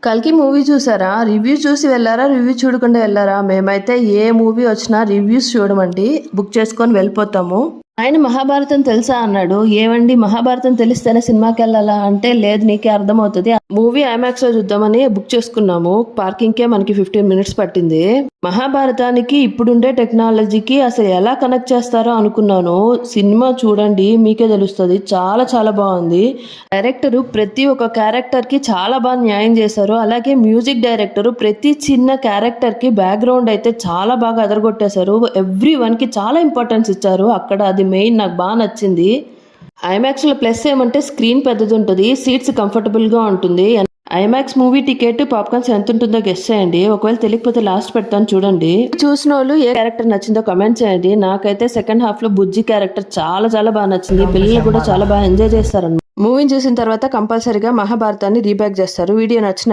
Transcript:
కల్కి మూవీ చూసారా? రివ్యూస్ చూసి వెళ్ళారా? రివ్యూ చూడకుండా వెళ్ళారా? మేమైతే ఏ మూవీ వచ్చినా రివ్యూస్ చూడమండి, బుక్ చేసుకొని వెళ్ళిపోతాము. ఆయన మహాభారతం తెలుసా అన్నాడు. ఏమండి మహాభారతం తెలిస్తేనే సినిమాకి వెళ్ళాలా అంటే, లేదు నీకే అర్థమవుతుంది. మూవీ ఐమాక్స్ లో చూద్దామని బుక్ చేసుకున్నాము. పార్కింగ్ కే మనకి 15 మినిట్స్ పట్టింది. మహాభారతానికి ఇప్పుడుండే టెక్నాలజీకి అసలు ఎలా కనెక్ట్ చేస్తారో అనుకున్నాను. సినిమా చూడండి మీకే తెలుస్తుంది. చాలా చాలా బాగుంది. డైరెక్టర్ ప్రతి ఒక్క క్యారెక్టర్ కి చాలా బాగా న్యాయం చేశారు. అలాగే మ్యూజిక్ డైరెక్టర్ ప్రతి చిన్న క్యారెక్టర్ కి బ్యాక్గ్రౌండ్ అయితే చాలా బాగా అదరగొట్టేశారు. ఎవ్రీ వన్ కి చాలా ఇంపార్టెన్స్ ఇచ్చారు. అక్కడ అది మెయిన్ నాకు బాగా నచ్చింది. ఐమాక్స్ లో ప్లస్ ఏమంటే స్క్రీన్ పెద్దది ఉంటుంది, సీట్స్ కంఫర్టబుల్ గా ఉంటుంది. ఐమాక్స్ మూవీ టికెట్ పాప్కార్న్స్ ఎంత ఉంటుందో గెస్ చేయండి. ఒకవేళ తెలియకపోతే లాస్ట్ పెడతాను చూడండి. చూసిన వాళ్ళు ఏ క్యారెక్టర్ నచ్చిందో కమెంట్ చేయండి. నాకైతే సెకండ్ హాఫ్ లో బుజ్జి క్యారెక్టర్ చాలా చాలా బాగా నచ్చింది. పిల్లలు కూడా చాలా బాగా ఎంజాయ్ చేస్తారు. మూవీని చూసిన తర్వాత కంపల్సరీగా మహాభారతాన్ని రీబ్యాక్ చేస్తారు. వీడియో నచ్చిన